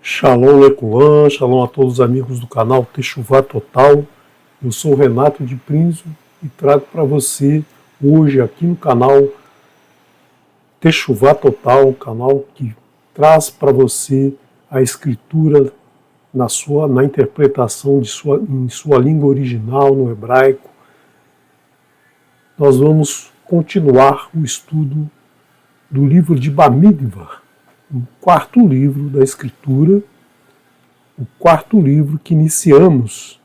Shalom Leculan, shalom a todos os amigos do canal Techuvá Total. Eu sou o Renato de Prinzo e trago para você hoje aqui no canal Techuvá Total, um canal que traz para você a escritura na interpretação em sua língua original, no hebraico. Nós vamos continuar o estudo do livro de Bamidbar, o quarto livro da Escritura, o quarto livro que iniciamos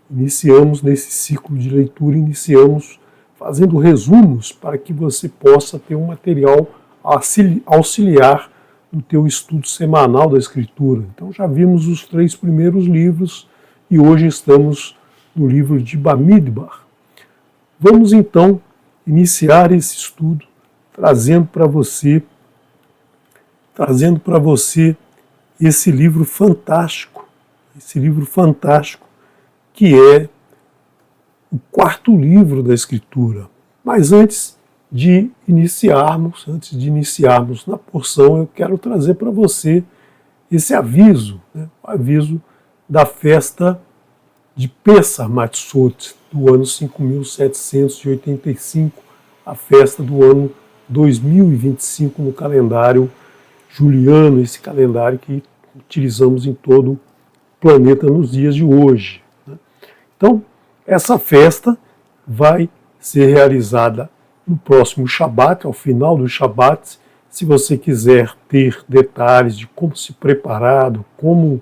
nesse ciclo de leitura, iniciamos fazendo resumos para que você possa ter um material auxiliar no teu estudo semanal da Escritura. Então já vimos os 3 primeiros livros e hoje estamos no livro de Bamidbar. Vamos então iniciar esse estudo trazendo para você esse livro fantástico que é o quarto livro da Escritura. Mas antes de iniciarmos na porção, eu quero trazer para você esse aviso, o aviso da festa de Pesach Matzot, do ano 5785, a festa do ano 2025 no calendário juliano, esse calendário que utilizamos em todo o planeta nos dias de hoje. Então, essa festa vai ser realizada no próximo Shabat, ao final do Shabat. Se você quiser ter detalhes de como se preparar, como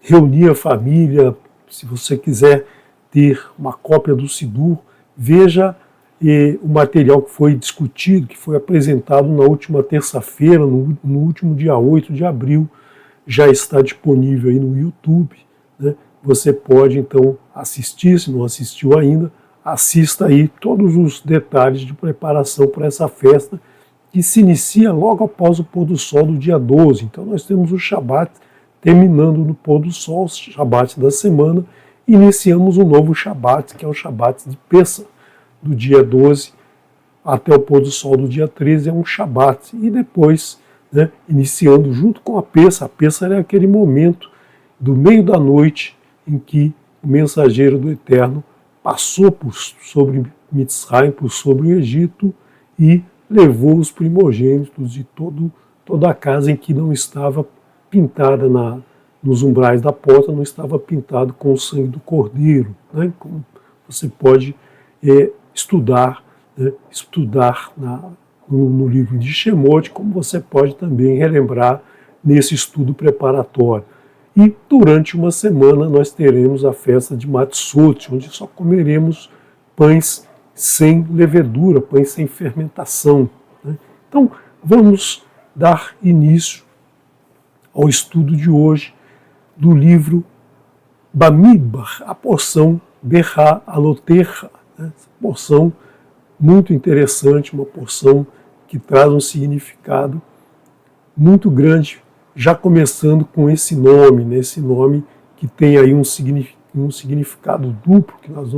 reunir a família, se você quiser ter uma cópia do Sidur, veja o material que foi discutido, que foi apresentado na última terça-feira, no último dia 8 de abril, já está disponível aí no YouTube. Você pode então assistir, se não assistiu ainda, assista aí todos os detalhes de preparação para essa festa, que se inicia logo após o pôr do sol do dia 12. Então nós temos o Shabat terminando no pôr do sol, o Shabat da semana, e iniciamos um novo Shabat, que é o Shabat de Pesach, do dia 12 até o pôr do sol do dia 13 é um Shabat. E depois, iniciando junto com a Pesach é aquele momento do meio da noite em que o mensageiro do Eterno passou sobre Mitzrayim, sobre o Egito, e levou os primogênitos de toda a casa em que não estava pintada nos umbrais da porta, não estava pintado com o sangue do Cordeiro. Como você pode estudar no livro de Shemot, como você pode também relembrar nesse estudo preparatório. E durante uma semana nós teremos a festa de Matzot, onde só comeremos pães sem levedura, pães sem fermentação. Então, vamos dar início ao estudo de hoje do livro Bamidbar, a porção Berra Alotecha, essa porção muito interessante, uma porção que traz um significado muito grande, já começando com esse nome, esse nome que tem aí um significado duplo, que nós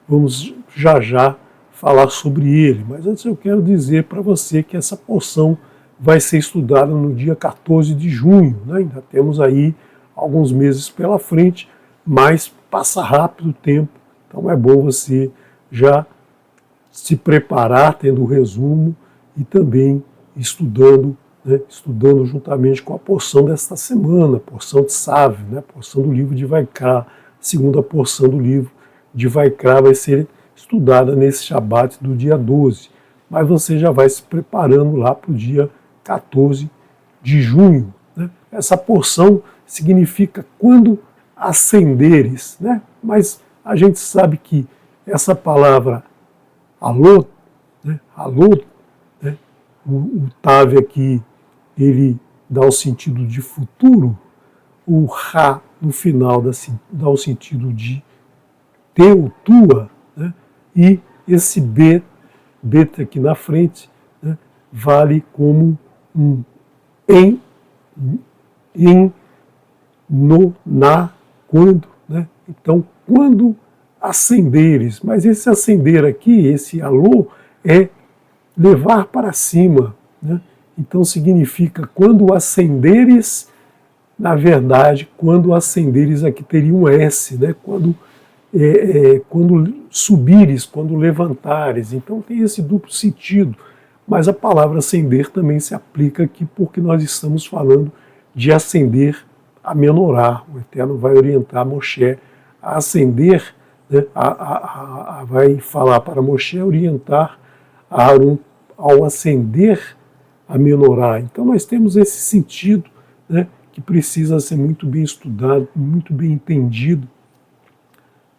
vamos já falar sobre ele. Mas antes eu quero dizer para você que essa porção vai ser estudada no dia 14 de junho. Ainda temos aí alguns meses pela frente, mas passa rápido o tempo, então é bom você já se preparar, tendo o resumo e também estudando juntamente com a porção desta semana, a porção de Tzav, a porção do livro de Vaikra. A segunda porção do livro de Vaikra vai ser estudada nesse Shabat do dia 12, mas você já vai se preparando lá para o dia 14 de junho. Essa porção significa quando ascenderes, mas a gente sabe que essa palavra alô, o Tav aqui, ele dá o sentido de futuro, o Ra no final dá o sentido de teu, tua, e esse Bet aqui na frente, vale como um em, no, na, quando. Então, quando ascenderes, mas esse ascender aqui, esse alô, é levar para cima, né? Então significa quando ascenderes, na verdade, quando ascenderes aqui teria um S, né? Quando subires, quando levantares. Então tem esse duplo sentido. Mas a palavra ascender também se aplica aqui porque nós estamos falando de ascender a menorá. O Eterno vai orientar Moshe a ascender, né? Vai falar para Moshe orientar Aaron ao ascender a menorá. Então nós temos esse sentido, né, que precisa ser muito bem estudado, muito bem entendido,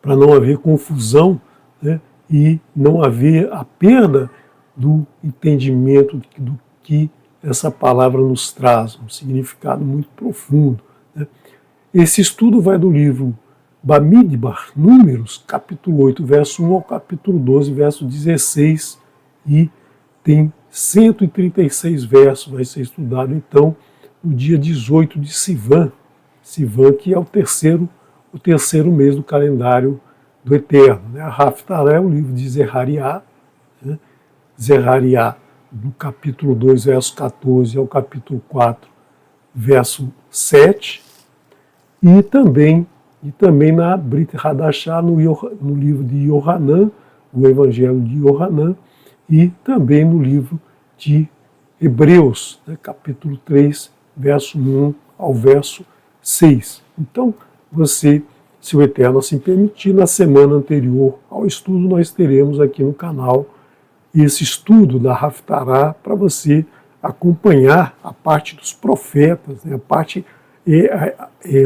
para não haver confusão, né, e não haver a perda do entendimento do que essa palavra nos traz, um significado muito profundo, né. Esse estudo vai do livro Bamidbar, Números, capítulo 8, verso 1 ao capítulo 12, verso 16, e tem 136 versos, vai ser estudado então no dia 18 de Sivan, que é o terceiro mês do calendário do Eterno, né? A Haftarah é o livro de Zerariah, né? Zerariah, do capítulo 2, verso 14 ao capítulo 4, verso 7, e também na Brit Hadashah, no livro de Yohanan, o Evangelho de Yohanan, e também no livro de Hebreus, né, capítulo 3, verso 1 ao verso 6. Então, você, se o Eterno assim permitir, na semana anterior ao estudo, nós teremos aqui no canal esse estudo da Haftarah para você acompanhar a parte dos profetas, né, a parte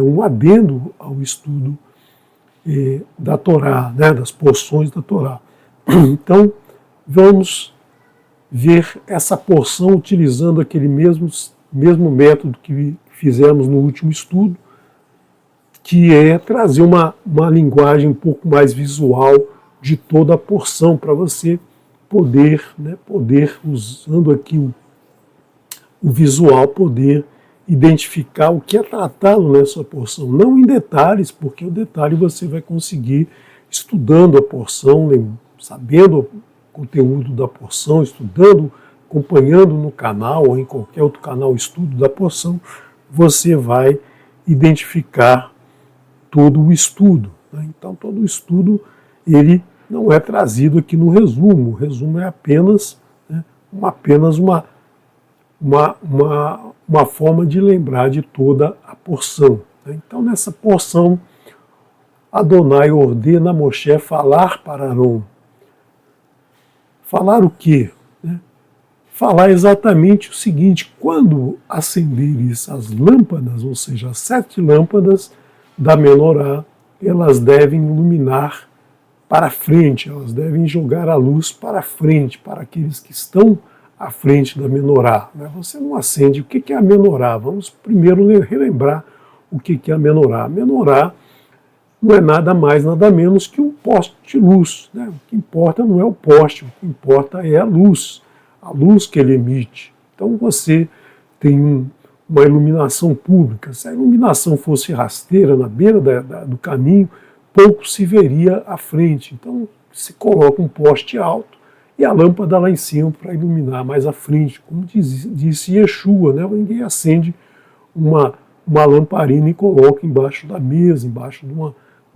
um adendo ao estudo da Torá, né, das porções da Torá. Então, vamos ver essa porção utilizando aquele mesmo método que fizemos no último estudo, que é trazer uma linguagem um pouco mais visual de toda a porção, para você poder, usando aqui o visual, poder identificar o que é tratado nessa porção. Não em detalhes, porque o detalhe você vai conseguir estudando a porção, sabendo o conteúdo da porção, estudando, acompanhando no canal ou em qualquer outro canal o estudo da porção, você vai identificar todo o estudo, né? Então todo o estudo ele não é trazido aqui no resumo. O resumo é apenas, né, uma forma de lembrar de toda a porção, né? Então nessa porção Adonai ordena a Moshe falar para Arão. Falar o quê? Falar exatamente o seguinte: quando acenderes as lâmpadas, ou seja, as 7 lâmpadas da menorá, elas devem iluminar para frente, elas devem jogar a luz para frente, para aqueles que estão à frente da menorá. Você não acende. O que é a menorá? Vamos primeiro relembrar o que é a menorá. A menorá não é nada mais, nada menos que um poste de luz, né? O que importa não é o poste, o que importa é a luz que ele emite. Então você tem uma iluminação pública. Se a iluminação fosse rasteira na beira do caminho, pouco se veria à frente. Então se coloca um poste alto e a lâmpada lá em cima para iluminar mais à frente. Como disse Yeshua, né? Ninguém acende uma lamparina e coloca embaixo da mesa, embaixo de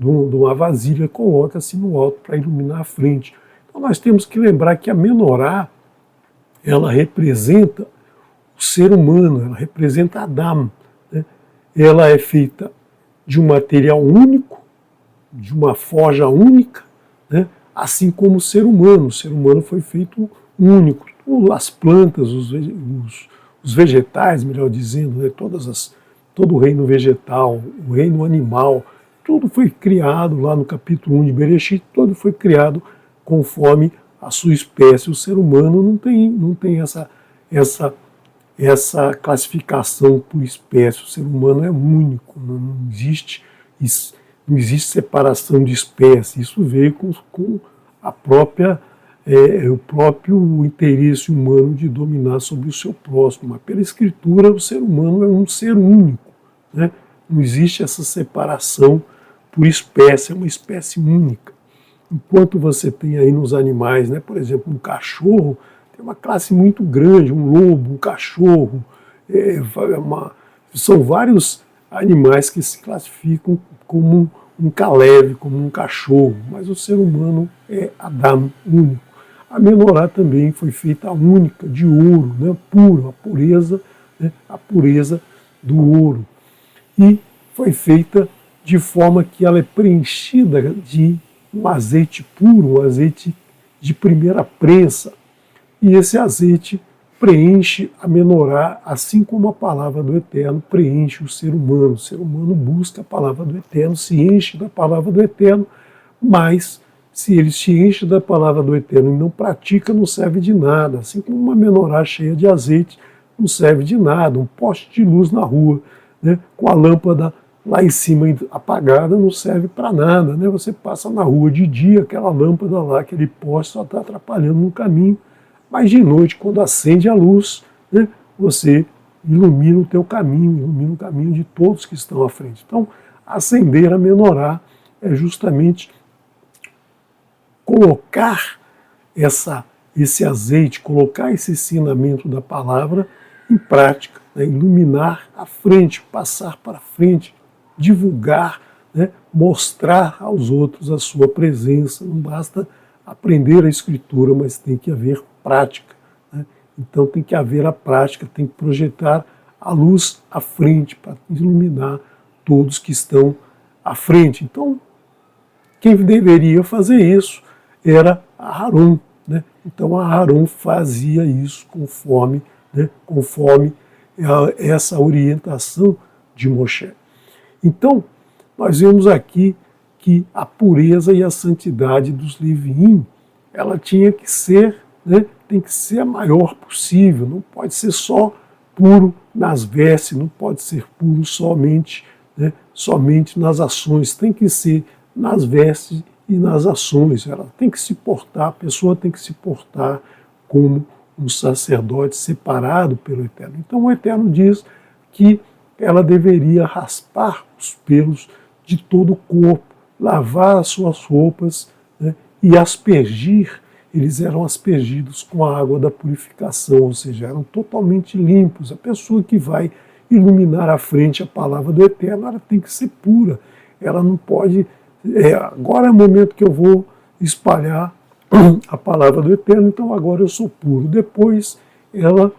uma vasilha, coloca-se no alto para iluminar a frente. Então nós temos que lembrar que a menorá, ela representa o ser humano, ela representa Adam, né? Ela é feita de um material único, de uma forja única, né? Assim como o ser humano. O ser humano foi feito único. As plantas, os vegetais, melhor dizendo, né? Todo o reino vegetal, o reino animal, tudo foi criado lá no capítulo 1 de Bereshit, tudo foi criado conforme a sua espécie. O ser humano não tem essa classificação por espécie. O ser humano é único, não existe separação de espécie. Isso veio com a própria, o próprio interesse humano de dominar sobre o seu próximo. Mas pela Escritura, o ser humano é um ser único, né? Não existe essa separação por espécie, é uma espécie única. Enquanto você tem aí nos animais, né, por exemplo, um cachorro tem uma classe muito grande, um lobo, um cachorro, são vários animais que se classificam como um caleve, como um cachorro, mas o ser humano é Adam único. A menorá também foi feita única, de ouro, né, puro, a pureza do ouro. E foi feita de forma que ela é preenchida de um azeite puro, um azeite de primeira prensa. E esse azeite preenche a menorá, assim como a palavra do Eterno preenche o ser humano. O ser humano busca a palavra do Eterno, se enche da palavra do Eterno, mas se ele se enche da palavra do Eterno e não pratica, não serve de nada. Assim como uma menorá cheia de azeite não serve de nada. Um poste de luz na rua, né, com a lâmpada lá em cima apagada, não serve para nada. Né? Você passa na rua de dia, aquela lâmpada lá, aquele poste só está atrapalhando no caminho. Mas de noite, quando acende a luz, né, você ilumina o teu caminho, ilumina o caminho de todos que estão à frente. Então, acender a menorá é justamente colocar esse azeite, colocar esse ensinamento da palavra em prática, né, iluminar a frente, passar para frente, divulgar, né, mostrar aos outros a sua presença. Não basta aprender a Escritura, mas tem que haver prática. Né? Então tem que haver a prática, tem que projetar a luz à frente para iluminar todos que estão à frente. Então, quem deveria fazer isso era Aharon. Né? Então Aharon fazia isso conforme essa orientação de Moshe. Então, nós vemos aqui que a pureza e a santidade dos Leviim, ela tinha que ser, né, tem que ser a maior possível, não pode ser só puro nas vestes, não pode ser puro somente, né, somente nas ações, tem que ser nas vestes e nas ações. Ela tem que se portar, a pessoa tem que se portar como um sacerdote separado pelo Eterno. Então o Eterno diz que ela deveria raspar os pelos de todo o corpo, lavar as suas roupas, né, e aspergir. Eles eram aspergidos com a água da purificação, ou seja, eram totalmente limpos. A pessoa que vai iluminar à frente a palavra do Eterno, ela tem que ser pura. Ela não pode... agora é o momento que eu vou espalhar a palavra do Eterno, então agora eu sou puro. Depois ela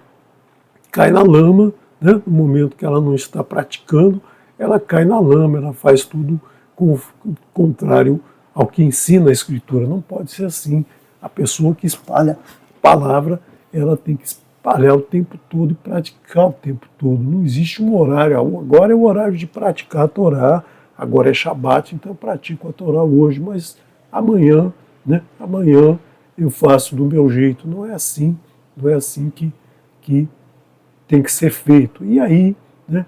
cai na lama, né, no momento que ela não está praticando, ela cai na lama, ela faz tudo contrário ao que ensina a Escritura. Não pode ser assim. A pessoa que espalha a palavra, ela tem que espalhar o tempo todo e praticar o tempo todo. Não existe um horário. Agora é o horário de praticar a Torá, agora é Shabat, então eu pratico a Torá hoje, mas amanhã, né, amanhã eu faço do meu jeito. Não é assim, não é assim que tem que ser feito. E aí, né,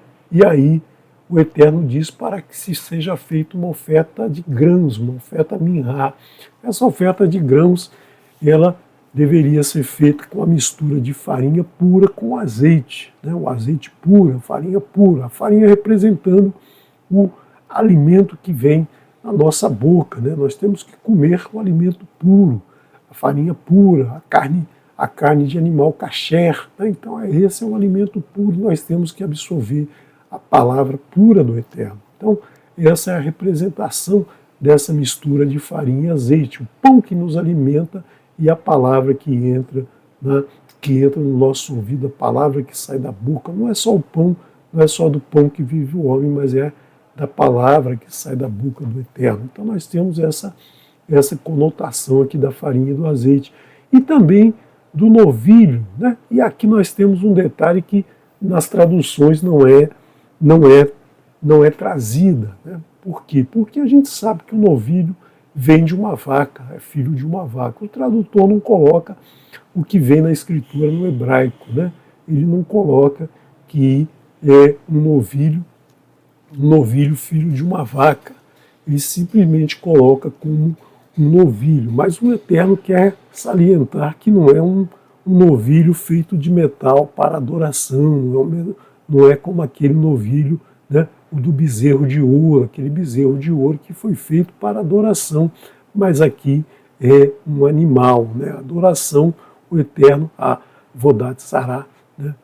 o Eterno diz para que se seja feita uma oferta de grãos, uma oferta minhá. Essa oferta de grãos, ela deveria ser feita com a mistura de farinha pura com azeite, né? O azeite puro, a farinha representando o alimento que vem na nossa boca, né? Nós temos que comer o alimento puro, a farinha pura, a carne de animal kasher, né? Então esse é um alimento puro, nós temos que absorver a palavra pura do Eterno. Então, essa é a representação dessa mistura de farinha e azeite, o pão que nos alimenta e a palavra que entra no nosso ouvido, a palavra que sai da boca. Não é só o pão, não é só do pão que vive o homem, mas é da palavra que sai da boca do Eterno. Então nós temos essa conotação aqui da farinha e do azeite. E também do novilho, né? E aqui nós temos um detalhe que nas traduções não é trazida. Né? Por quê? Porque a gente sabe que o novilho vem de uma vaca, é filho de uma vaca. O tradutor não coloca o que vem na escritura no hebraico, né? Ele não coloca que é um novilho filho de uma vaca. Ele simplesmente coloca como um novilho. Mas o Eterno quer salientar que não é um novilho feito de metal para adoração, não é como aquele novilho, né, o do bezerro de ouro, aquele bezerro de ouro que foi feito para adoração, mas aqui é um animal, né, adoração, o Eterno, a Avodat Zará, né?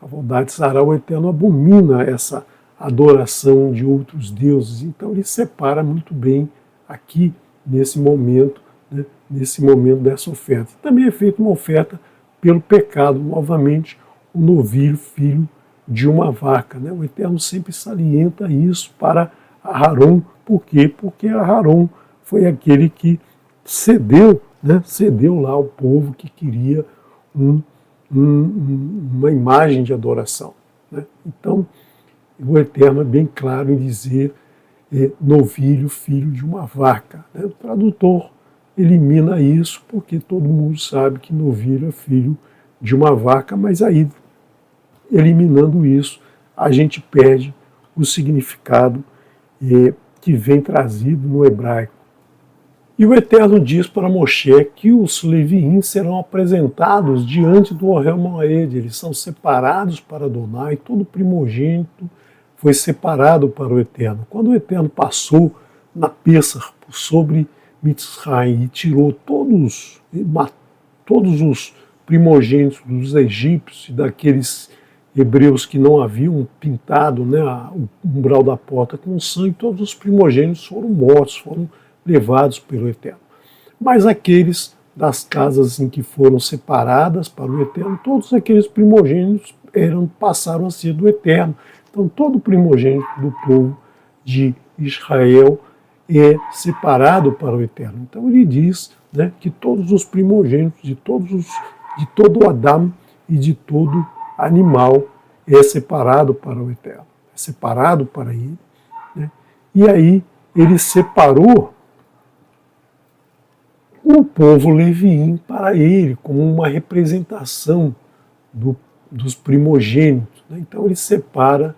Avodat Zará, o Eterno abomina essa adoração de outros deuses. Então ele separa muito bem aqui, nesse momento, né? Nesse momento dessa oferta. Também é feita uma oferta pelo pecado, novamente, o novilho, filho de uma vaca, né? O Eterno sempre salienta isso para Aharon. Por quê? Porque Aharon foi aquele que cedeu, né? Cedeu lá ao povo que queria uma imagem de adoração, né? Então, o Eterno é bem claro em dizer novilho, filho de uma vaca, né? O tradutor elimina isso porque todo mundo sabe que novilho é filho de uma vaca, mas aí, eliminando isso, a gente perde o significado que vem trazido no hebraico. E o Eterno diz para Moshe que os Leviim serão apresentados diante do Ohel Moed, eles são separados para Adonai, todo primogênito foi separado para o Eterno. Quando o Eterno passou na Pêssar sobre Mitzrayim e tirou todos os primogênitos dos egípcios e daqueles hebreus que não haviam pintado, né, o umbral da porta com sangue, todos os primogênitos foram mortos, foram levados pelo Eterno. Mas aqueles das casas em que foram separadas para o Eterno, todos aqueles primogênitos passaram a ser do Eterno. Então todo primogênito do povo de Israel é separado para o Eterno. Então ele diz, né, que todos os primogênitos de todo Adão e de todo animal é separado para o Eterno, é separado para ele, né? E aí ele separou o povo Leviim para ele, como uma representação dos primogênitos, né? Então ele separa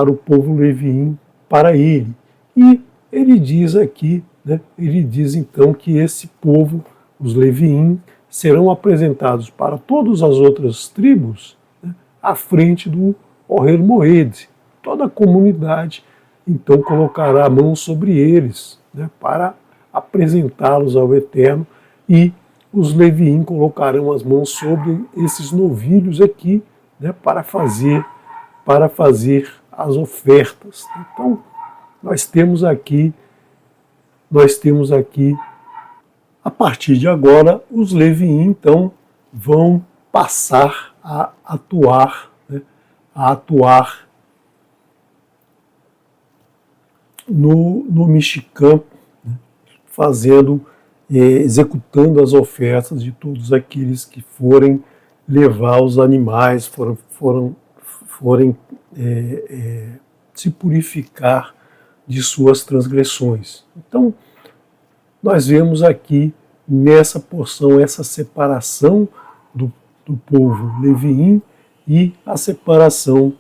o povo Leviim para ele. E ele diz aqui, né, ele diz então que esse povo, os Leviim, serão apresentados para todas as outras tribos, né, à frente do Ohel Moed. Toda a comunidade então colocará a mão sobre eles, né, para apresentá-los ao Eterno, e os Leviim colocarão as mãos sobre esses novilhos aqui, né, para fazer as ofertas. Então, nós temos aqui, a partir de agora, os Leviim, então, vão passar a atuar, né, no Mishkan, né, executando as ofertas de todos aqueles que forem levar os animais, forem se purificar de suas transgressões. Então, nós vemos aqui nessa porção essa separação do povo Leviim e a separação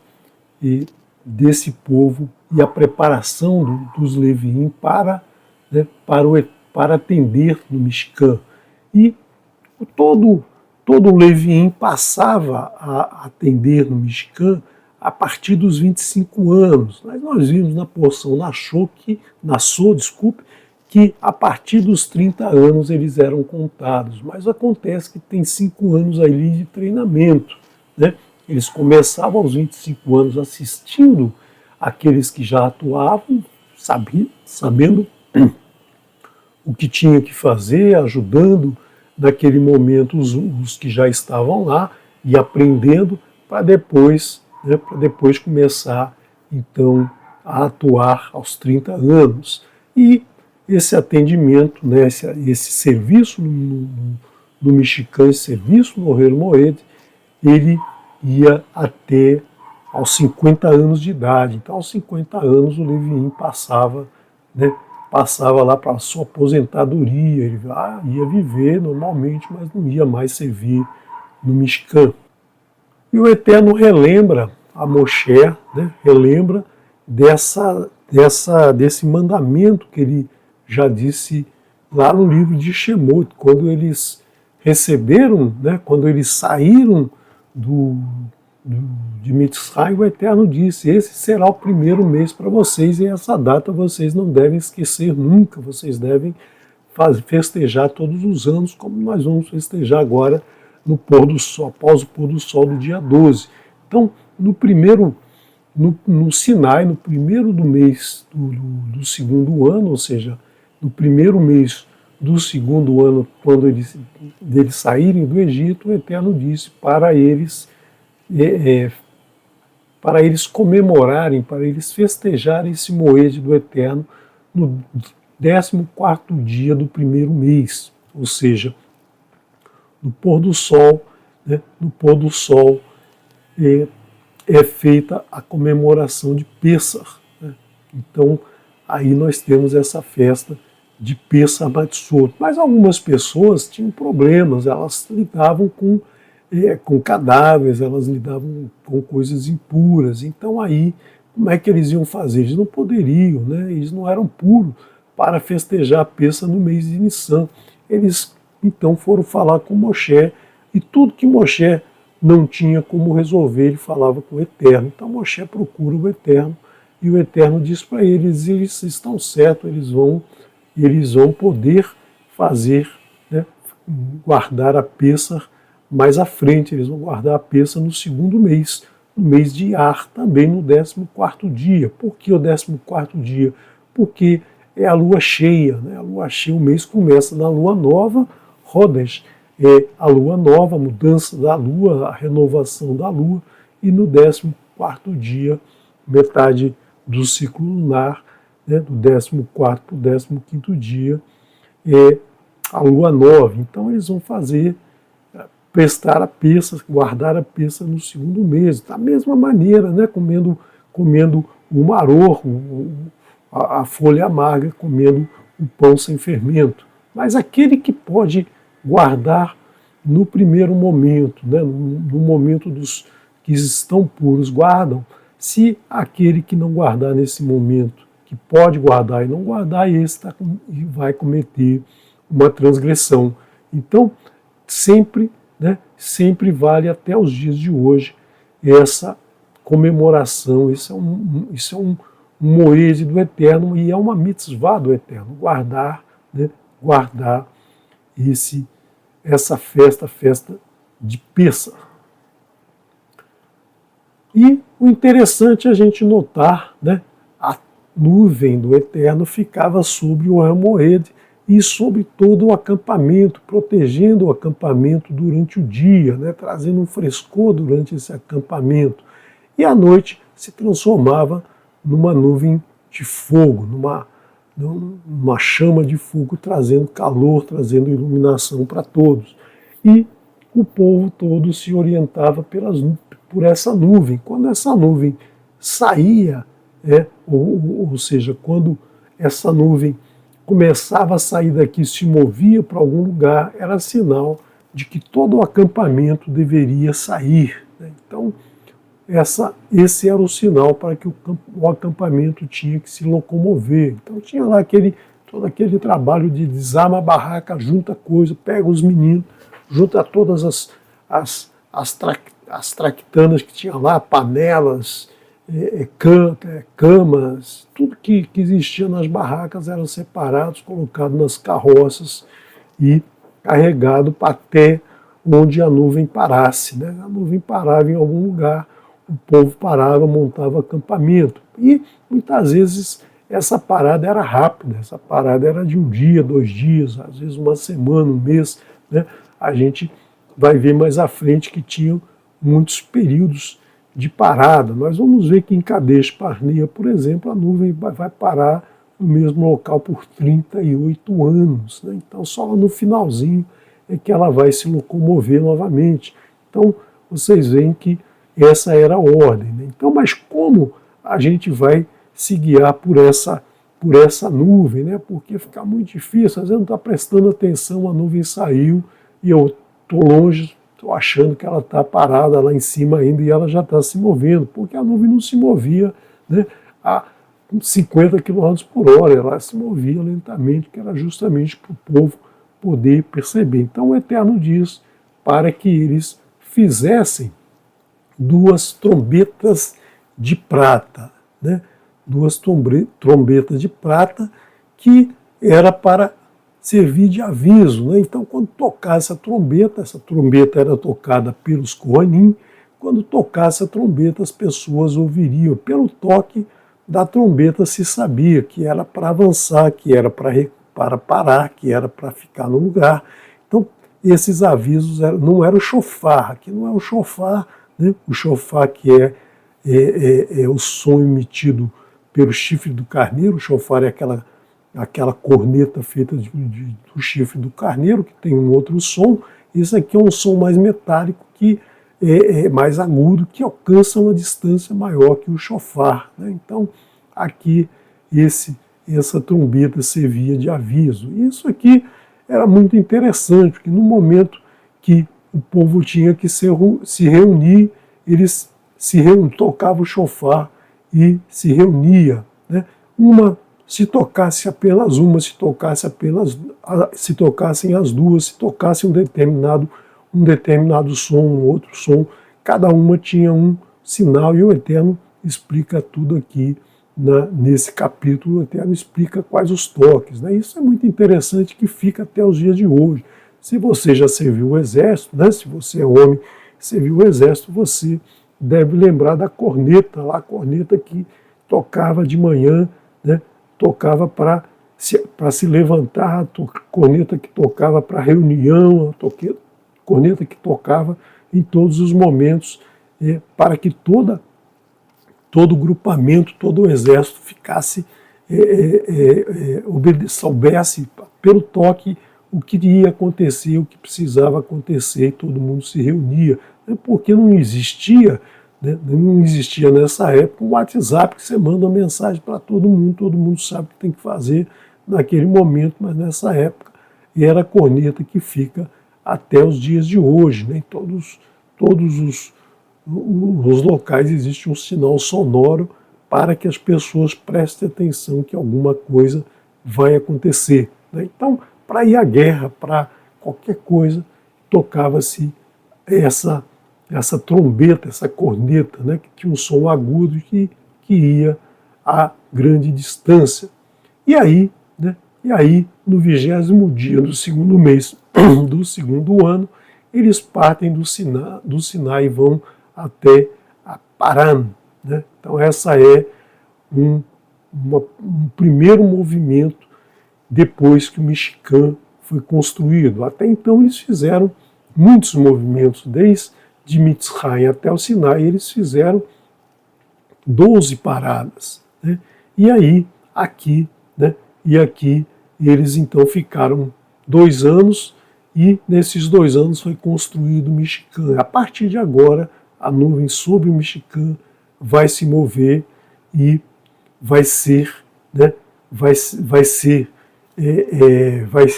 desse povo e a preparação dos Leviim para atender no Mishkan. E todo Leviim passava a atender no Mishkan a partir dos 25 anos. Mas nós vimos na porção Nassô, que a partir dos 30 anos eles eram contados. Mas acontece que tem 5 anos ali de treinamento, né? Eles começavam aos 25 anos assistindo aqueles que já atuavam, sabendo o que tinha que fazer, ajudando naquele momento os que já estavam lá e aprendendo para depois começar então a atuar aos 30 anos. E esse atendimento, né, esse serviço no Mishkan, esse serviço no Ohel Moed, ele ia até aos 50 anos de idade. Então, aos 50 anos, o Leviim passava lá para a sua aposentadoria. Ele ia viver normalmente, mas não ia mais servir no Mishkan. E o Eterno relembra a Moshe, né, relembra desse mandamento que ele já disse lá no livro de Shemot, quando eles receberam, né, quando eles saíram de Mitzrayim, o Eterno disse: esse será o primeiro mês para vocês, e essa data vocês não devem esquecer nunca, vocês devem festejar todos os anos, como nós vamos festejar agora no pôr do sol, após o pôr do sol do dia 12. Então, no Sinai, no primeiro do mês do segundo ano, ou seja, no primeiro mês do segundo ano, quando eles saírem do Egito, o Eterno disse para eles comemorarem, para eles festejarem esse moed do Eterno no 14º dia do primeiro mês, ou seja, no pôr do sol, né, no pôr do sol é feita a comemoração de Pêssar, né? Então, aí nós temos essa festa de Pêssar Matzot. Mas algumas pessoas tinham problemas, elas lidavam com cadáveres, elas lidavam com coisas impuras. Então aí, como é que eles iam fazer? Eles não poderiam, né? Eles não eram puros para festejar a Pêssar no mês de Nissan. Eles então foram falar com Moshe, e tudo que Moshe não tinha como resolver, ele falava com o Eterno. Então Moshe procura o Eterno, e o Eterno diz para eles estão certos, eles vão poder fazer, né, guardar a Pêssar mais à frente, eles vão guardar a Pêssar no segundo mês, no mês de Iyar, também no 14º dia. Por que o 14º dia? Porque é a lua cheia, né? A lua cheia, o mês começa na lua nova, Rodesh, é a lua nova, a mudança da lua, a renovação da lua, e no 14º dia, metade do ciclo lunar, né, do 14º para o 15º dia, é a lua nova. Então eles vão prestar a Pêssar, guardar a Pêssar no segundo mês, da mesma maneira, né, comendo o maror, a folha amarga, comendo o pão sem fermento. Mas aquele que pode guardar no primeiro momento, né, no momento dos que estão puros, guardam. Se aquele que não guardar nesse momento, que pode guardar e não guardar, esse vai cometer uma transgressão. Então, sempre vale até os dias de hoje essa comemoração. Isso é um moed do Eterno, e é uma mitzvah do Eterno, guardar essa festa, a festa de Pêssar. E o interessante é a gente notar, né, a nuvem do Eterno ficava sobre o Moed e sobre todo o acampamento, protegendo o acampamento durante o dia, né, trazendo um frescor durante esse acampamento. E à noite se transformava numa nuvem de fogo, numa chama de fogo, trazendo calor, trazendo iluminação para todos. E o povo todo se orientava por essa nuvem. Quando essa nuvem saía, ou seja, quando essa nuvem começava a sair daqui, se movia para algum lugar, era sinal de que todo o acampamento deveria sair, né? Então, esse era o sinal para que o acampamento tinha que se locomover. Então tinha lá todo aquele trabalho de desarma a barraca, junta coisa, pega os meninos, junta todas as traquitanas que tinha lá, panelas, camas, tudo que existia nas barracas eram separados, colocados nas carroças e carregado até onde a nuvem parasse, né? A nuvem parava em algum lugar, o povo parava, montava acampamento. E muitas vezes essa parada era rápida, essa parada era de um dia, 2 dias, às vezes uma semana, um mês, né? A gente vai ver mais à frente que tinham muitos períodos de parada. Nós vamos ver que em Kadesh Barnea, por exemplo, a nuvem vai parar no mesmo local por 38 anos, né? Então só no finalzinho é que ela vai se locomover novamente. Então vocês veem que essa era a ordem, né? Então, mas como a gente vai se guiar por essa nuvem, né? Porque fica muito difícil, às vezes não está prestando atenção, a nuvem saiu e eu estou longe, estou achando que ela está parada lá em cima ainda e ela já está se movendo, porque a nuvem não se movia, né, a 50 km por hora, ela se movia lentamente, que era justamente para o povo poder perceber. Então o Eterno diz para que eles fizessem 2 trombetas de prata, né? 2 trombetas de prata que era para servir de aviso, né? Então, quando tocasse a trombeta, essa trombeta era tocada pelos Kohanim, quando tocasse a trombeta, as pessoas ouviriam. Pelo toque da trombeta se sabia que era para avançar, que era para parar, que era para ficar no lugar. Então, esses avisos não era o shofar, aqui não é o shofar, né? O shofar que é o som emitido pelo chifre do carneiro. O shofar é aquela corneta feita do chifre do carneiro, que tem um outro som. Isso aqui é um som mais metálico, que é mais agudo, que alcança uma distância maior que o shofar, né? Então, aqui, essa trombeta servia de aviso. Isso aqui era muito interessante, porque no momento que o povo tinha que se reunir, eles tocavam o shofar e se reunia, né? Se tocasse apenas uma, se tocassem as duas, se tocasse um determinado som, um outro som, cada uma tinha um sinal, e o Eterno explica tudo aqui nesse capítulo. O Eterno explica quais os toques, né? Isso é muito interessante, que fica até os dias de hoje. Se você já serviu o exército, né? Se você é homem e serviu o exército, você deve lembrar da corneta, lá, a corneta que tocava de manhã, né? Tocava para se levantar, a corneta que tocava para reunião, a corneta que tocava em todos os momentos, para que todo o grupamento, todo o exército ficasse, soubesse pelo toque o que ia acontecer, o que precisava acontecer, e todo mundo se reunia, né? Porque não existia nessa época um WhatsApp que você manda uma mensagem para todo mundo sabe o que tem que fazer naquele momento, mas nessa época era a corneta que fica até os dias de hoje, né? Em todos os locais existe um sinal sonoro para que as pessoas prestem atenção que alguma coisa vai acontecer, né? Então, para ir à guerra, para qualquer coisa, tocava-se essa trombeta, essa corneta, né, que tinha um som agudo que ia a grande distância. E aí, no 20º dia do segundo mês do segundo ano, eles partem do Sinai e vão até a Paran, né? Então essa é um primeiro movimento depois que o Mishkan foi construído. Até então eles fizeram muitos movimentos, desde Mitzrayim até o Sinai, eles fizeram 12 paradas, né? E aí, aqui eles então ficaram 2 anos, e nesses 2 anos foi construído o Mishkan. A partir de agora, a nuvem sobre o Mishkan vai se mover e vai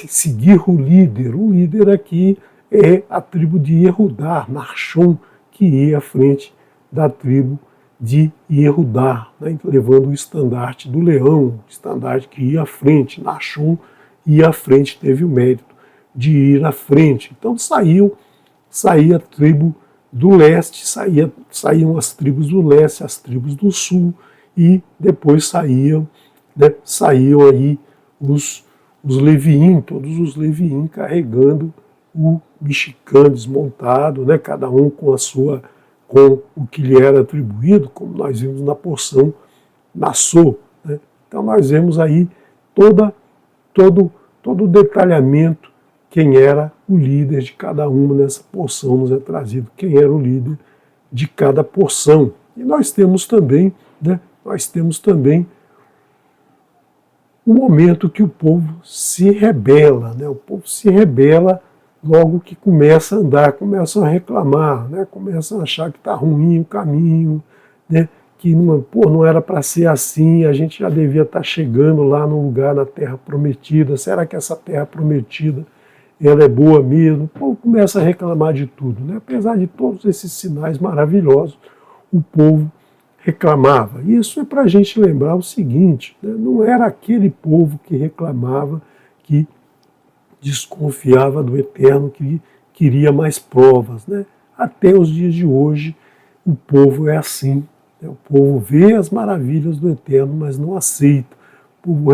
seguir o líder. O líder aqui é a tribo de Yehudá, Nachshon, que ia à frente da tribo de Yehudá, né, levando o estandarte do leão, o estandarte que ia à frente. Nachshon ia à frente, teve o mérito de ir à frente. Então saía a tribo do leste, saíam as tribos do leste, as tribos do sul, e depois saíam aí os Leviim, todos os Leviim carregando o Mishkan desmontado, né, cada um com o que lhe era atribuído, como nós vimos na porção Nassô, né? Então nós vemos aí todo o detalhamento, quem era o líder de cada uma. Nessa porção nos é trazido quem era o líder de cada porção. E nós temos também, um momento que o povo se rebela, né? O povo se rebela logo que começa a andar, começam a reclamar, né? Começam a achar que está ruim o caminho, né? Que não era para ser assim, a gente já devia estar chegando lá no lugar, na terra prometida. Será que essa terra prometida ela é boa mesmo? O povo começa a reclamar de tudo, né? Apesar de todos esses sinais maravilhosos, o povo reclamava. Isso é para a gente lembrar o seguinte, né? Não era aquele povo que reclamava, que desconfiava do Eterno, que queria mais provas, né? Até os dias de hoje, o povo é assim, né? O povo vê as maravilhas do Eterno, mas não aceita. O povo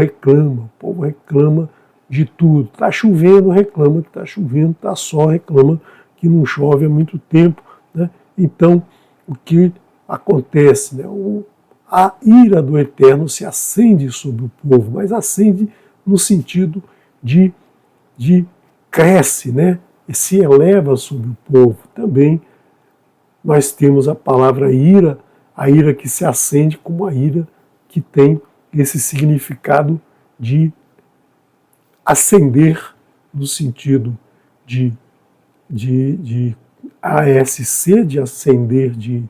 reclama de tudo. Está chovendo, reclama que está chovendo, está sol, reclama que não chove há muito tempo, né? Então, o que acontece, né? A ira do Eterno se acende sobre o povo, mas acende no sentido de cresce, né? E se eleva sobre o povo. Também nós temos a palavra ira, a ira que se acende como a ira que tem esse significado de acender, no sentido de ASC, de acender, de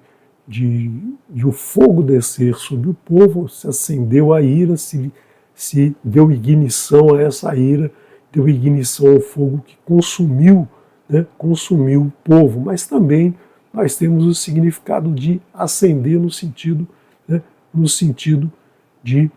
o fogo descer sobre o povo, se acendeu a ira, se deu ignição a essa ira, deu ignição ao fogo que consumiu, né, consumiu o povo, mas também nós temos o significado de acender no sentido, né, no sentido de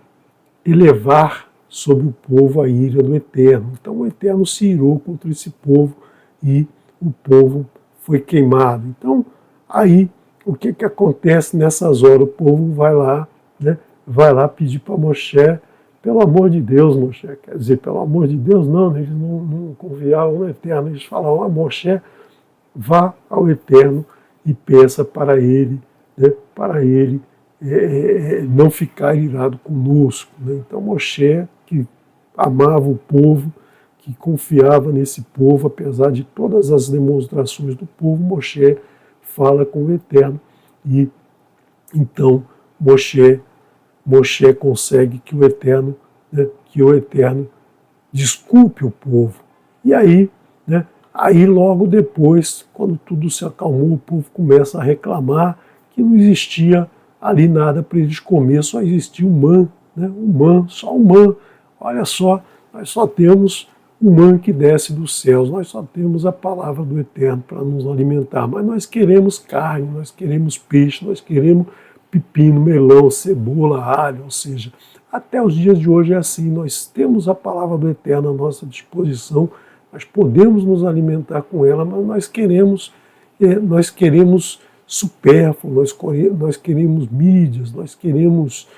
elevar sobre o povo a ira do Eterno. Então o Eterno se irou contra esse povo e o povo foi queimado. Então aí o que acontece nessas horas? O povo vai lá, né, vai lá pedir para Moshe, pelo amor de Deus, Moshe, quer dizer, pelo amor de Deus, não, eles não confiavam no Eterno, eles falavam, Moshe, vá ao Eterno e peça para ele, né, não ficar irado conosco. Né? Então Moshe, que amava o povo, que confiava nesse povo, apesar de todas as demonstrações do povo, Moshe fala com o Eterno e então Moshe consegue que o Eterno, né, desculpe o povo. E aí, né, aí logo depois, quando tudo se acalmou, o povo começa a reclamar que não existia ali nada para eles comer, só existia só um man. Olha só, nós só temos o man que desce dos céus, nós só temos a palavra do Eterno para nos alimentar, mas nós queremos carne, nós queremos peixe, nós queremos pepino, melão, cebola, alho, ou seja, até os dias de hoje é assim, nós temos a palavra do Eterno à nossa disposição, nós podemos nos alimentar com ela, mas nós queremos supérfluo, nós queremos mídias, nós queremos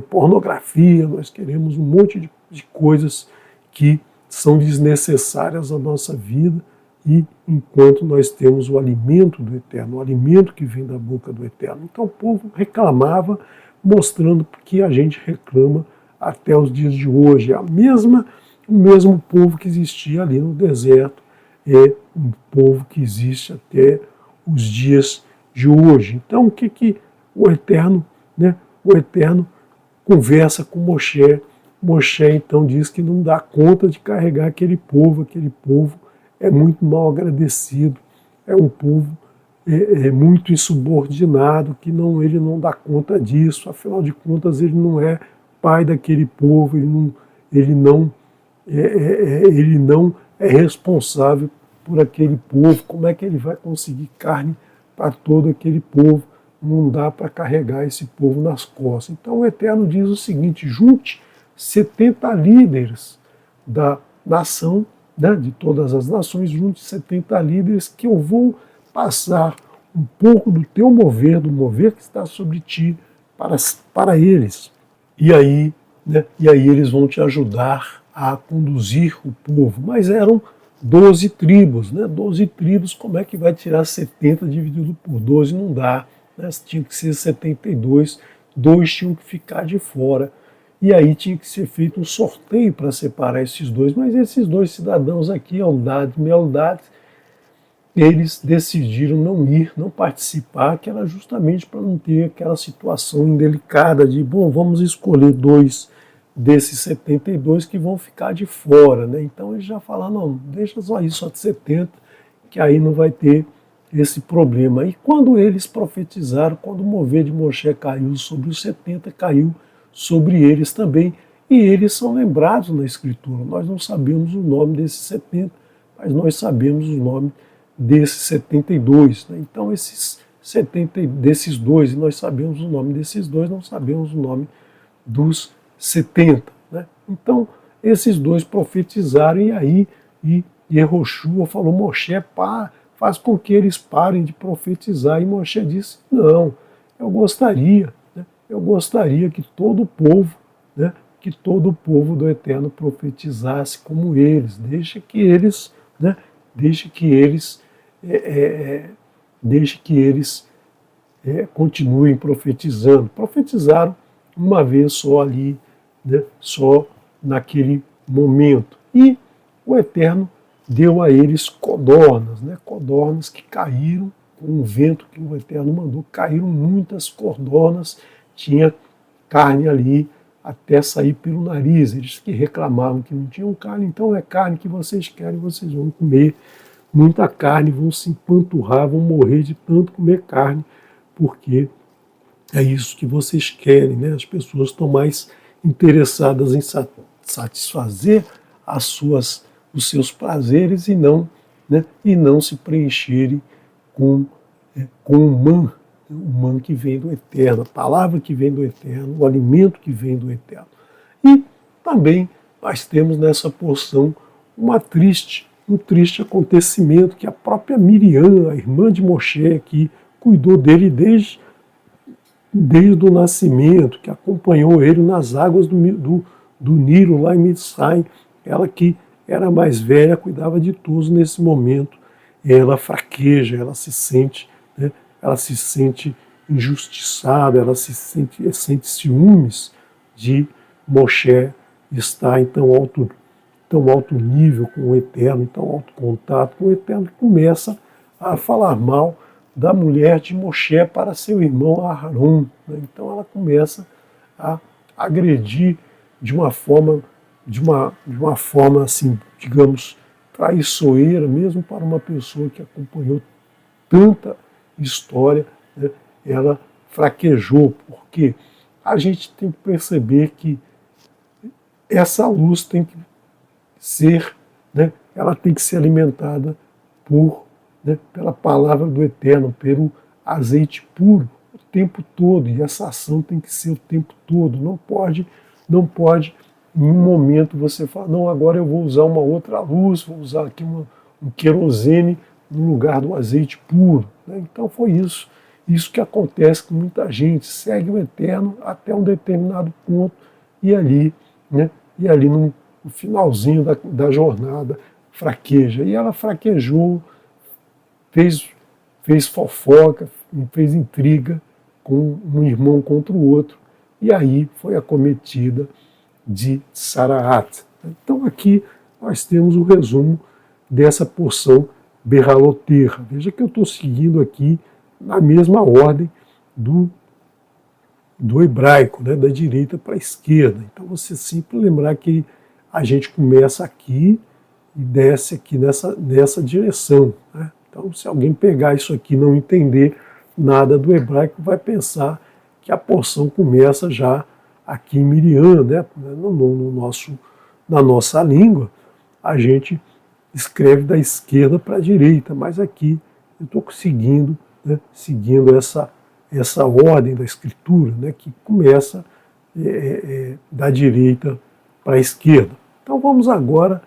pornografia, nós queremos um monte de coisas que são desnecessárias à nossa vida, e enquanto nós temos o alimento do Eterno, o alimento que vem da boca do Eterno. Então o povo reclamava, mostrando que a gente reclama até os dias de hoje. O mesmo povo que existia ali no deserto é um povo que existe até os dias de hoje. Então o que o Eterno, né, o Eterno conversa com Moshe. Moshe então diz que não dá conta de carregar aquele povo é muito mal agradecido, é um povo muito insubordinado, que ele não dá conta disso, afinal de contas ele não é pai daquele povo, ele não é responsável por aquele povo, como é que ele vai conseguir carne para todo aquele povo? Não dá para carregar esse povo nas costas. Então o Eterno diz o seguinte: junte 70 líderes da nação, né, de todas as nações, junte 70 líderes, que eu vou passar um pouco do teu mover, do mover que está sobre ti, para eles. E aí eles vão te ajudar a conduzir o povo. Mas eram 12 tribos, né? 12 tribos, como é que vai tirar 70 dividido por 12? Não dá, né? Tinha que ser 72, dois tinham que ficar de fora. E aí tinha que ser feito um sorteio para separar esses dois, mas esses dois cidadãos aqui, Eldad e Meldad, eles decidiram não ir, não participar, que era justamente para não ter aquela situação indelicada de, vamos escolher dois desses 72 que vão ficar de fora, né? Então eles já falaram, não, deixa só isso, só de 70, que aí não vai ter esse problema. E quando eles profetizaram, quando o mover de Moshe caiu sobre os 70, caiu sobre eles também, e eles são lembrados na Escritura. Nós não sabemos o nome desses 70, mas nós sabemos o nome desses 72. Né? Então esses 70 desses dois, e nós sabemos o nome desses dois, não sabemos o nome dos 70. Né? Então esses dois profetizaram, e aí Yehoshua falou, Moshe, faz com que eles parem de profetizar. E Moshe disse, não, eu gostaria que todo o povo, né, que todo o povo do Eterno profetizasse como eles. Deixa que eles, né, deixa que eles, deixa que eles continuem profetizando. Profetizaram uma vez só ali, né, só naquele momento. E o Eterno deu a eles codornas, né, codornas que caíram com o vento que o Eterno mandou. Caíram muitas codornas, tinha carne ali até sair pelo nariz. Eles que reclamavam que não tinham carne, então é carne que vocês querem, vocês vão comer muita carne, vão se empanturrar, vão morrer de tanto comer carne, porque é isso que vocês querem, né? As pessoas estão mais interessadas em satisfazer os seus prazeres e não, né? E não se preencherem com o man que vem do Eterno, a palavra que vem do Eterno, o alimento que vem do Eterno. E também nós temos nessa porção um triste acontecimento que a própria Miriam, a irmã de Moshe, que cuidou dele desde o nascimento, que acompanhou ele nas águas do Nilo, lá em Mitzrayim, ela que era mais velha, cuidava de todos nesse momento, ela fraqueja, ela se sente, né, ela se sente injustiçada, ela sente ciúmes de Moshe estar em tão alto nível com o Eterno, em tão alto contato com o Eterno, que começa a falar mal da mulher de Moshe para seu irmão Aharon. Né? Então ela começa a agredir de uma forma assim, digamos, traiçoeira, mesmo para uma pessoa que acompanhou tanta história, né? Ela fraquejou, porque a gente tem que perceber que essa luz tem que ser, né? Ela tem que ser alimentada pela palavra do Eterno, pelo azeite puro, o tempo todo, e essa ação tem que ser o tempo todo, não pode em um momento você falar, não, agora eu vou usar uma outra luz, vou usar aqui um querosene no lugar do azeite puro. Né? Então foi isso que acontece com muita gente, segue o Eterno até um determinado ponto, e ali, né, no finalzinho da jornada, fraqueja. E ela fraquejou, fez fofoca, fez intriga com um irmão contra o outro, e aí foi acometida de Sarahat. Então aqui nós temos o resumo dessa porção berraloterra. Veja que eu estou seguindo aqui na mesma ordem do hebraico, né, da direita para a esquerda. Então você sempre lembrar que a gente começa aqui e desce aqui nessa direção. Né? Então se alguém pegar isso aqui e não entender nada do hebraico, vai pensar que a porção começa já aqui em Miriam, né? Na nossa língua, a gente escreve da esquerda para a direita, mas aqui eu estou seguindo essa ordem da escritura, né? Que começa da direita para a esquerda. Então vamos agora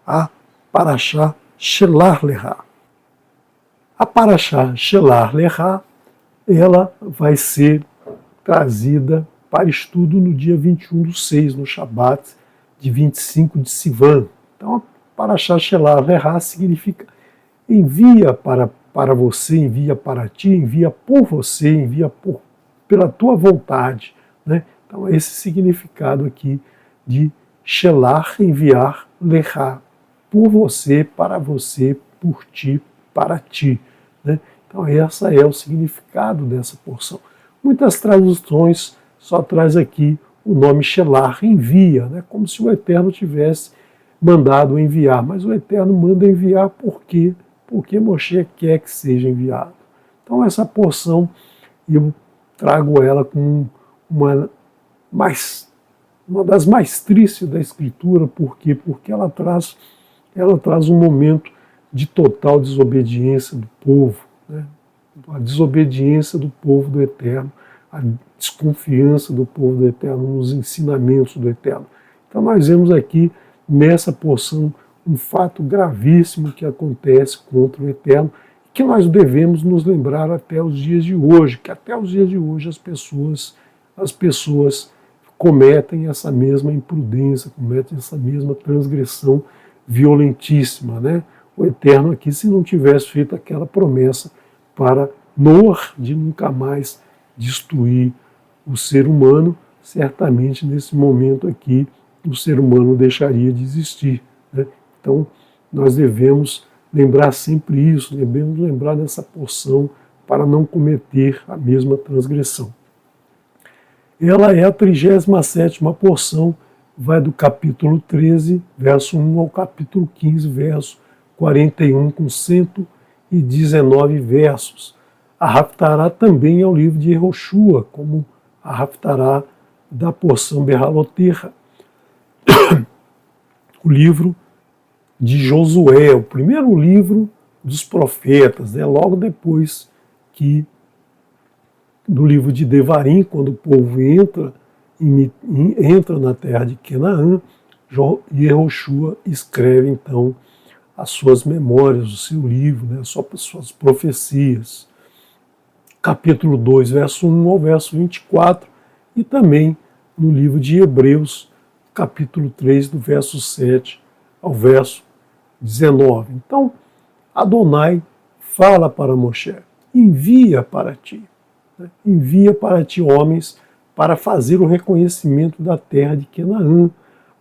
a Parashá Shelach Lecha. A Parashá Shelach Lecha, ela vai ser trazida para estudo no dia 21/6, no Shabat de 25 de Sivan. Então, a Parashá Shelach Lecha significa envia para você, envia para ti, envia por você, envia pela tua vontade. Né? Então, esse significado aqui de Shelach, enviar, Lecha, por você, por ti, para ti. Né? Então, esse é o significado dessa porção. Muitas traduções só traz aqui o nome Shelach, envia, né? Como se o Eterno tivesse mandado enviar. Mas o Eterno manda enviar por quê? Porque Moshe quer que seja enviado. Então essa porção eu trago ela como uma das mais tristes da Escritura. Por quê? Porque ela traz um momento de total desobediência do povo, né? A desobediência do povo do Eterno, a desconfiança do povo do Eterno nos ensinamentos do Eterno. Então nós vemos aqui nessa porção um fato gravíssimo que acontece contra o Eterno, que nós devemos nos lembrar até os dias de hoje, que até os dias de hoje as pessoas cometem essa mesma imprudência, cometem essa mesma transgressão violentíssima, né? O Eterno aqui, se não tivesse feito aquela promessa para Noé de nunca mais destruir o ser humano, certamente nesse momento aqui o ser humano deixaria de existir, né? Então nós devemos lembrar sempre isso, devemos lembrar dessa porção para não cometer a mesma transgressão. Ela é a 37ª porção, vai do capítulo 13, verso 1 ao capítulo 15, verso 41, com 119 versos. A Haftará também é o livro de Yehoshua, como a Haftará da porção Berraloterra. O livro de Josué, o primeiro livro dos profetas, né? Logo depois que do livro de Devarim, quando o povo entra na terra de Canaã, Yehoshua escreve então as suas memórias, o seu livro, né? As suas profecias. Capítulo 2, verso 1 ao verso 24, e também no livro de Hebreus, capítulo 3, do verso 7 ao verso 19. Então, Adonai fala para Moshe, envia para ti homens para fazer o reconhecimento da terra de Canaã.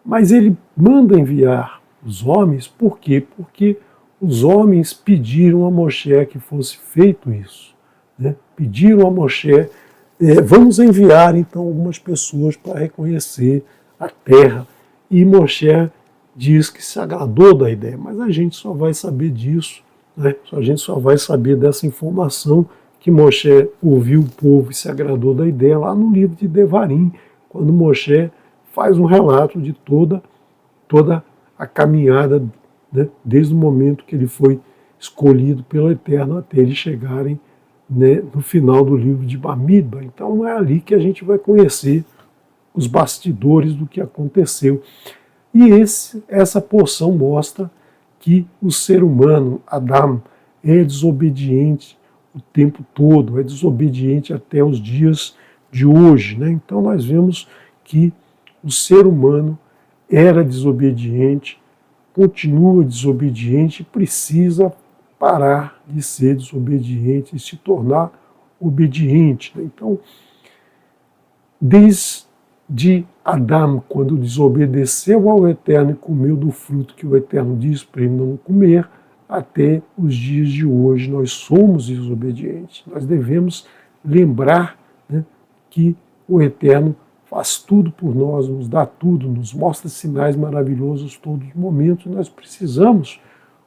Mas ele manda enviar os homens, por quê? Porque os homens pediram a Moshe que fosse feito isso, né? Pediram a Moshe, vamos enviar então algumas pessoas para reconhecer a terra. E Moshe diz que se agradou da ideia, mas a gente só vai saber disso, né? A gente só vai saber dessa informação que Moshe ouviu o povo e se agradou da ideia lá no livro de Devarim, quando Moshe faz um relato de toda a caminhada, né, desde o momento que ele foi escolhido pelo Eterno até eles chegarem, né, no final do livro de Bamidbar. Então é ali que a gente vai conhecer os bastidores do que aconteceu. E essa porção mostra que o ser humano, Adão, é desobediente o tempo todo, é desobediente até os dias de hoje, né? Então nós vemos que o ser humano era desobediente, continua desobediente, precisa parar de ser desobediente e se tornar obediente, né? Então, desde Adão, quando desobedeceu ao Eterno e comeu do fruto que o Eterno disse para ele não comer, até os dias de hoje nós somos desobedientes. Nós devemos lembrar, né, que o Eterno faz tudo por nós, nos dá tudo, nos mostra sinais maravilhosos todos os momentos, e nós precisamos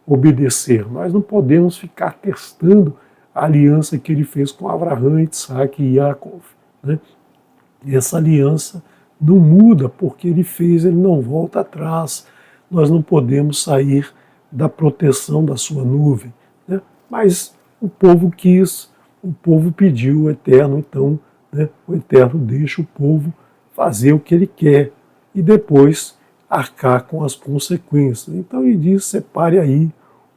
obedecer. Nós não podemos ficar testando a aliança que ele fez com Abraão, Isaac e Jacó, né? Essa aliança não muda, porque ele fez, ele não volta atrás. Nós não podemos sair da proteção da sua nuvem, né? Mas o povo quis, o povo pediu o Eterno, então, né, o Eterno deixa o povo fazer o que ele quer e depois arcar com as consequências. Então ele diz, separe aí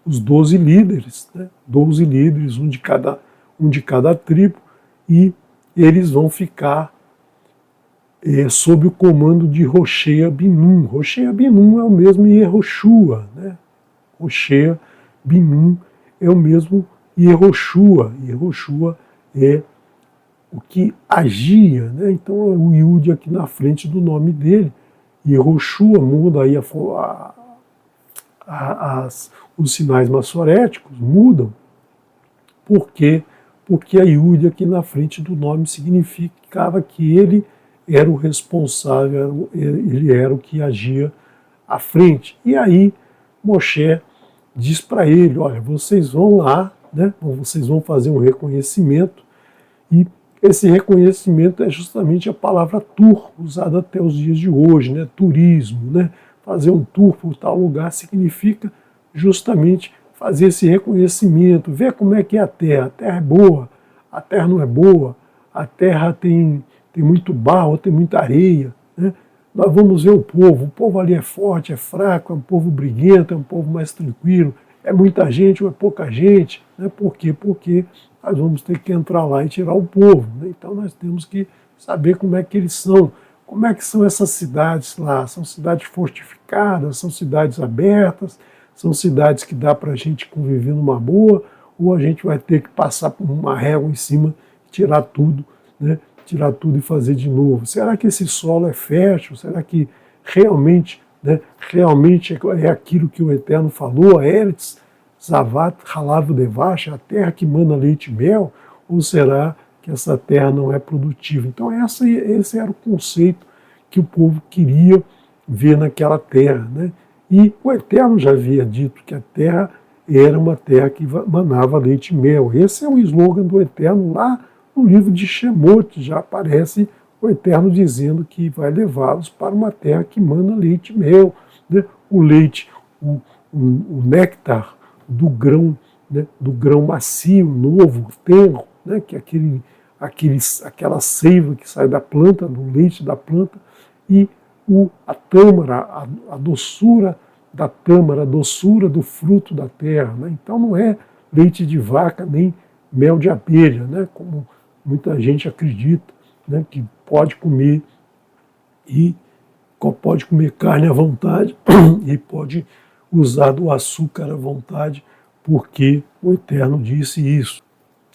os 12 líderes, né, 12 líderes, um de cada tribo, e eles vão ficar sob o comando de Hoshea Binum. Hoshea Binum é o mesmo Yehoshua, né? Hoshea Binum é o mesmo Yehoshua. Yehoshua é o que agia, né? Então o Yud aqui na frente do nome dele. Yehoshua muda aí os sinais maçoréticos, mudam. Por quê? Porque a Yud aqui na frente do nome significava que ele era o responsável, ele era o que agia à frente. E aí Moshe diz para ele, olha, vocês vão lá, né, vocês vão fazer um reconhecimento, e esse reconhecimento é justamente a palavra tour, usada até os dias de hoje, né, turismo, né, fazer um tour por tal lugar significa justamente fazer esse reconhecimento, ver como é que é a terra é boa, a terra não é boa, a terra tem muito barro, tem muita areia, né? Nós vamos ver o povo ali é forte, é fraco, é um povo briguento, é um povo mais tranquilo, é muita gente ou é pouca gente, né? Por quê? Porque nós vamos ter que entrar lá e tirar o povo, né? Então nós temos que saber como é que eles são, Como é que são essas cidades lá? São cidades fortificadas, são cidades abertas, são cidades que dá para a gente conviver numa boa, ou a gente vai ter que passar por uma régua em cima e tirar tudo, né? Tirar tudo e fazer de novo. Será que esse solo é fértil? Será que realmente, né, realmente é aquilo que o Eterno falou, Eretz Zavat Halav Devash, a terra que mana leite e mel, ou será que essa terra não é produtiva? Então esse era o conceito que o povo queria ver naquela terra, né? E o Eterno já havia dito que a terra era uma terra que manava leite e mel. Esse é o slogan do Eterno lá no livro de Shemot, já aparece o Eterno dizendo que vai levá-los para uma terra que mana leite e mel, né? O leite, o néctar do grão, né? Do grão macio, novo, tenro, né? Que é aquela seiva que sai da planta, do leite da planta, e a tâmara, a doçura da tâmara, a doçura do fruto da terra. Né? Então não é leite de vaca nem mel de abelha, né? Como muita gente acredita, né? Que pode comer carne à vontade e pode usar do açúcar à vontade, porque o Eterno disse isso.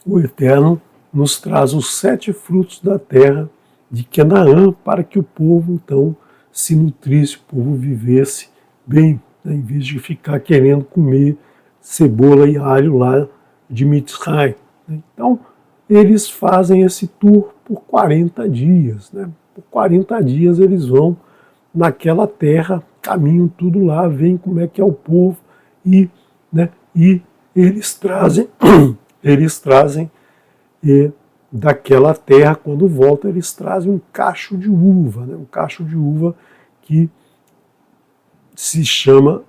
O Eterno nos traz os 7 frutos da terra de Canaã para que o povo, então, se nutrisse, o povo vivesse bem, né, em vez de ficar querendo comer cebola e alho lá de Mitzray. Né? Então, eles fazem esse tour por 40 dias. Né? Por 40 dias eles vão naquela terra, caminham tudo lá, veem como é que é o povo e, né, e eles trazem daquela terra, quando voltam, eles trazem um cacho de uva, né? Um cacho de uva que se chama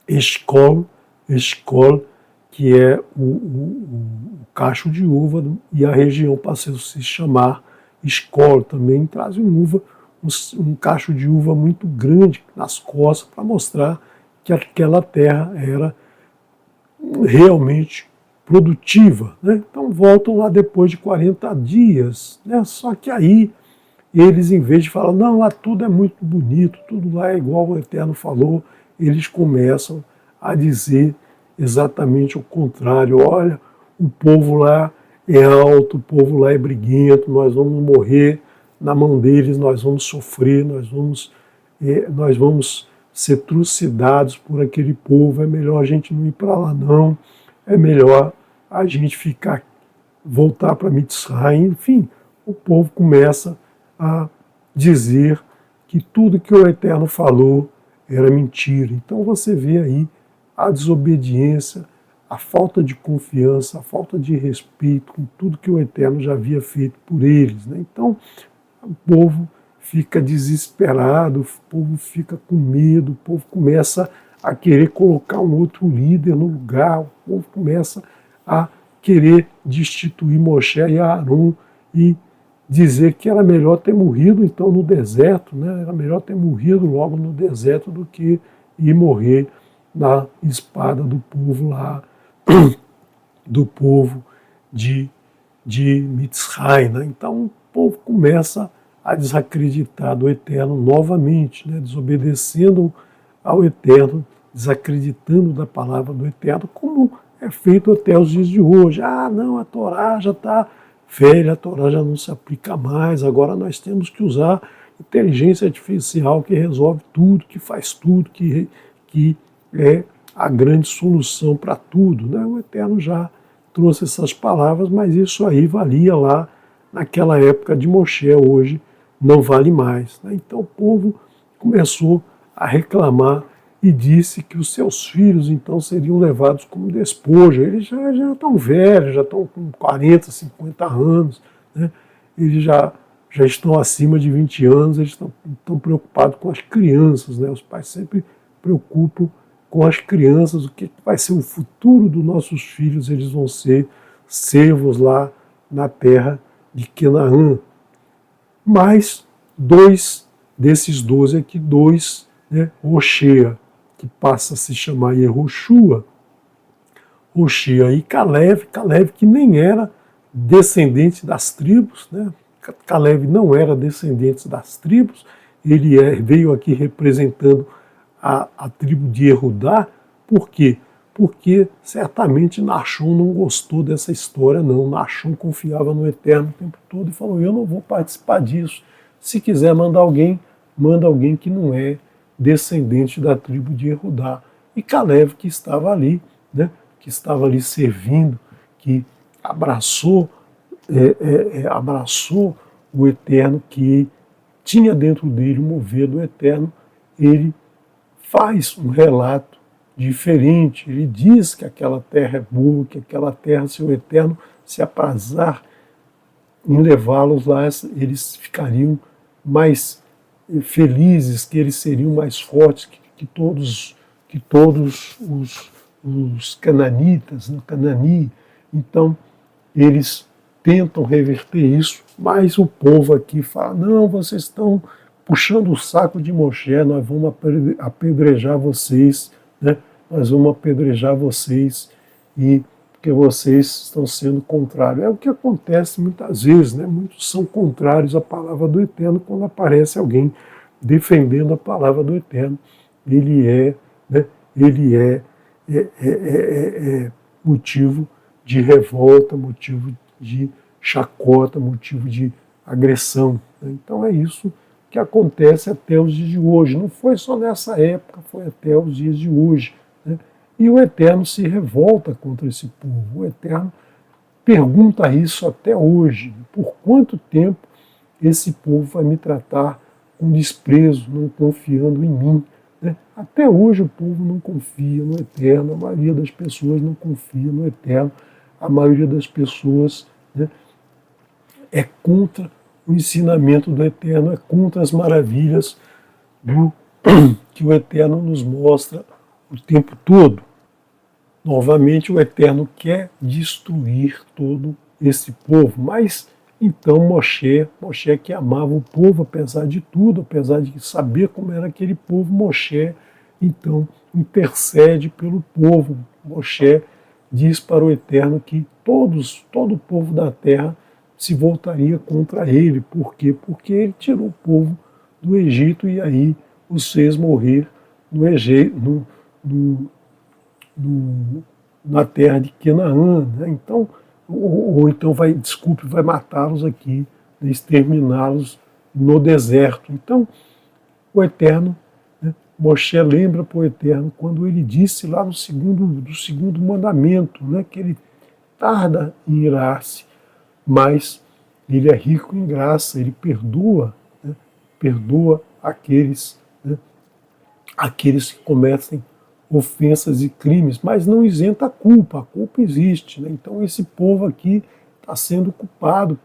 Eshkol, que é o cacho de uva, e a região passou a se chamar Eshkol. Também trazem um cacho de uva muito grande nas costas para mostrar que aquela terra era realmente produtiva. Né? Então voltam lá depois de 40 dias. Né? Só que aí eles, em vez de falar, não, lá tudo é muito bonito, tudo lá é igual o Eterno falou, eles começam a dizer exatamente o contrário. Olha, o povo lá é alto, o povo lá é briguento, nós vamos morrer na mão deles, nós vamos sofrer, nós vamos ser trucidados por aquele povo, é melhor a gente não ir para lá não, é melhor a gente voltar para Mitzrayim. Enfim, o povo começa a dizer que tudo que o Eterno falou era mentira. Então você vê aí a desobediência, a falta de confiança, a falta de respeito com tudo que o Eterno já havia feito por eles. Né? Então o povo fica desesperado, o povo fica com medo, o povo começa a querer colocar um outro líder no lugar, o povo começa a querer destituir Moshe e Aaron e dizer que era melhor ter morrido então no deserto, né? Era melhor ter morrido logo no deserto do que ir morrer na espada do povo lá, do povo de Mitzrayim. Né? Então o povo começa a desacreditar do Eterno novamente, né? Desobedecendo ao Eterno, desacreditando da palavra do Eterno, como é feito até os dias de hoje. Ah, não, a Torá já está velha, a Torá já não se aplica mais, agora nós temos que usar inteligência artificial que resolve tudo, que faz tudo, que é a grande solução para tudo. Né? O Eterno já trouxe essas palavras, mas isso aí valia lá naquela época de Moshe, hoje não vale mais. Né? Então o povo começou a reclamar e disse que os seus filhos então seriam levados como despojo. Eles já estão velhos, já estão com 40, 50 anos, né? Eles já estão acima de 20 anos, eles estão preocupados com as crianças. Né? Os pais sempre preocupam com as crianças, o que vai ser o futuro dos nossos filhos, eles vão ser servos lá na terra de Canaã. Mas 2 desses 12 aqui, 2, né, Hoshea, que passa a se chamar Yehoshua, Hoshea e Caleb que nem era descendente das tribos, né? Caleb não era descendente das tribos, ele veio aqui representando a tribo de Erudá. Por quê? Porque certamente Nachon não gostou dessa história, não. Nachon confiava no Eterno o tempo todo e falou: eu não vou participar disso. Se quiser mandar alguém, manda alguém que não é descendente da tribo de Erudá. E Caleb, que estava ali, né, que estava ali servindo, que abraçou o Eterno, que tinha dentro dele o mover do Eterno, ele faz um relato diferente. Ele diz que aquela terra é boa, que aquela terra, se o Eterno se aprazar em levá-los lá, eles ficariam mais felizes, que eles seriam mais fortes que todos os cananitas, no Canani. Então, eles tentam reverter isso, mas o povo aqui fala: não, vocês estão puxando o saco de Moshe, nós vamos apedrejar vocês, né? Nós vamos apedrejar vocês, e porque vocês estão sendo contrários. É o que acontece muitas vezes, né? Muitos são contrários à palavra do Eterno quando aparece alguém defendendo a palavra do Eterno. Ele é motivo de revolta, motivo de chacota, motivo de agressão. Então é isso que acontece até os dias de hoje. Não foi só nessa época, foi até os dias de hoje. E o Eterno se revolta contra esse povo. O Eterno pergunta isso até hoje: por quanto tempo esse povo vai me tratar com desprezo, não confiando em mim? Até hoje o povo não confia no Eterno, a maioria das pessoas não confia no Eterno, a maioria das pessoas é contra o ensinamento do Eterno, é contra as maravilhas que o Eterno nos mostra o tempo todo. Novamente o Eterno quer destruir todo esse povo, mas então Moshe que amava o povo, apesar de tudo, apesar de saber como era aquele povo, Moshe então intercede pelo povo. Moshe diz para o Eterno que todo o povo da terra se voltaria contra ele. Por quê? Porque ele tirou o povo do Egito e aí os fez morrer na terra de Canaã. Então, então vai matá-los aqui, exterminá-los no deserto. Então, o Eterno, Moshe lembra para o Eterno quando ele disse lá do segundo mandamento, que ele tarda em irar-se, mas ele é rico em graça, ele perdoa aqueles que cometem ofensas e crimes, mas não isenta a culpa existe. Então esse povo aqui está sendo culpado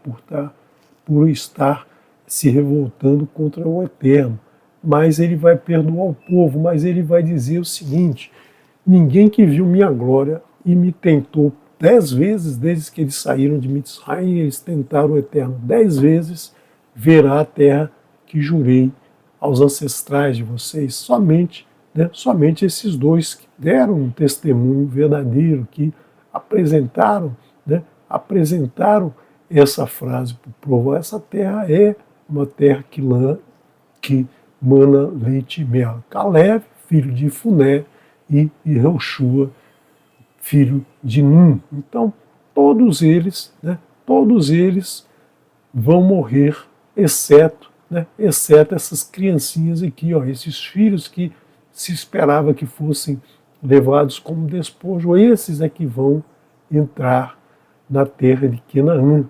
por estar se revoltando contra o Eterno, mas ele vai perdoar o povo, mas ele vai dizer o seguinte: ninguém que viu minha glória e me tentou 10 vezes, desde que eles saíram de Mitzrayim, eles tentaram o Eterno 10 vezes, verá a terra que jurei aos ancestrais de vocês. Somente esses dois que deram um testemunho verdadeiro, que apresentaram essa frase para o povo: essa terra é uma terra que mana leite e mel. Caleb, filho de Funé, e Reushua, filho de Nun. Então, todos eles vão morrer, exceto essas criancinhas aqui, esses filhos que se esperava que fossem levados como despojo. Esses é que vão entrar na terra de Canaã.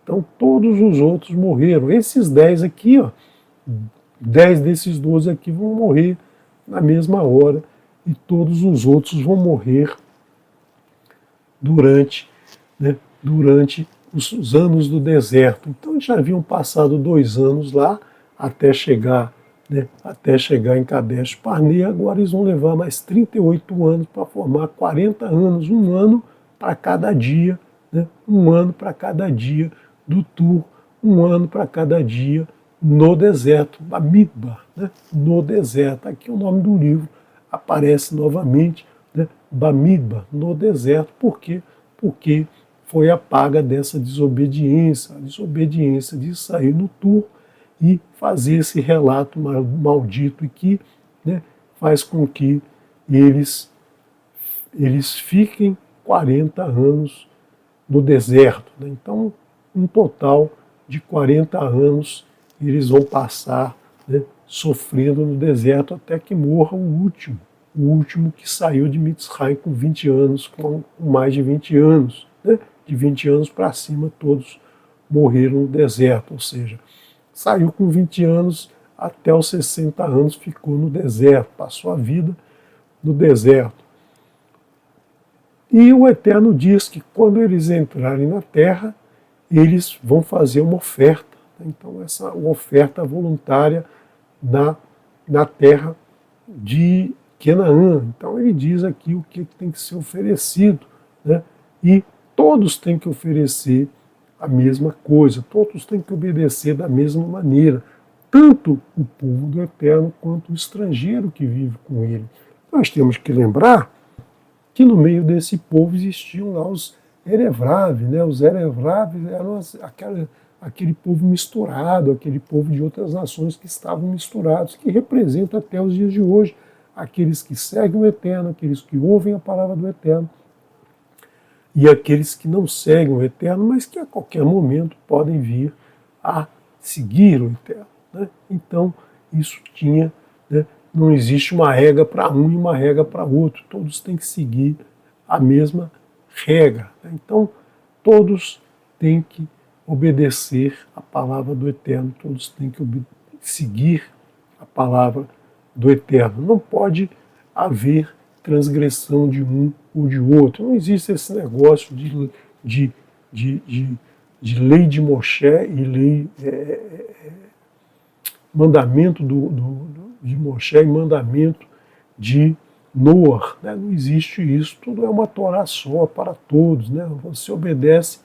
Então, todos os outros morreram. Esses 10 aqui, 10 desses 12 aqui vão morrer na mesma hora, e todos os outros vão morrer durante os anos do deserto. Então já haviam passado 2 anos lá até chegar em Kadesh Barnea. Agora eles vão levar mais 38 anos para formar 40 anos, um ano para cada dia, um ano para cada dia do Tur, um ano para cada dia no deserto, Bamidbar, no deserto. Aqui o nome do livro aparece novamente, Bamidbar, no deserto. Por quê? Porque foi a paga dessa desobediência, a desobediência de sair no tour e fazer esse relato maldito e que, né, faz com que eles fiquem 40 anos no deserto, né? Então, um total de 40 anos eles vão passar, né, sofrendo no deserto até que morra o último que saiu de Mitzrayim com 20 anos, com mais de 20 anos, né? De 20 anos para cima todos morreram no deserto, ou seja, saiu com 20 anos, até os 60 anos ficou no deserto, passou a vida no deserto. E o Eterno diz que quando eles entrarem na terra, eles vão fazer uma oferta. Então, essa oferta voluntária na terra de Canaã. Então, ele diz aqui o que tem que ser oferecido, né? E todos têm que oferecer a mesma coisa, todos têm que obedecer da mesma maneira, tanto o povo do Eterno quanto o estrangeiro que vive com ele. Nós temos que lembrar que no meio desse povo existiam lá os Erevrav, né? Os Erevrav eram aquele povo misturado, aquele povo de outras nações que estavam misturados, que representa até os dias de hoje aqueles que seguem o Eterno, aqueles que ouvem a palavra do Eterno, e aqueles que não seguem o Eterno, mas que a qualquer momento podem vir a seguir o Eterno, né? Então, isso tinha, né, não existe uma regra para um e uma regra para outro, todos têm que seguir a mesma regra, né? Então, todos têm que obedecer a palavra do Eterno, todos têm que seguir a palavra do Eterno. Não pode haver transgressão de um ou de outro. Não existe esse negócio de lei de Moshe e lei, mandamento de Moshe e mandamento de Noah, né? Não existe isso, tudo é uma Torá só para todos, né? Você obedece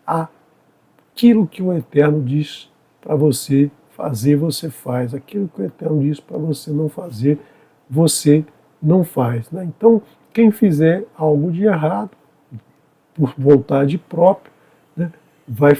aquilo que o Eterno diz para você fazer, você faz. Aquilo que o Eterno diz para você não fazer, você não faz, né? Então, quem fizer algo de errado, por vontade própria, né, vai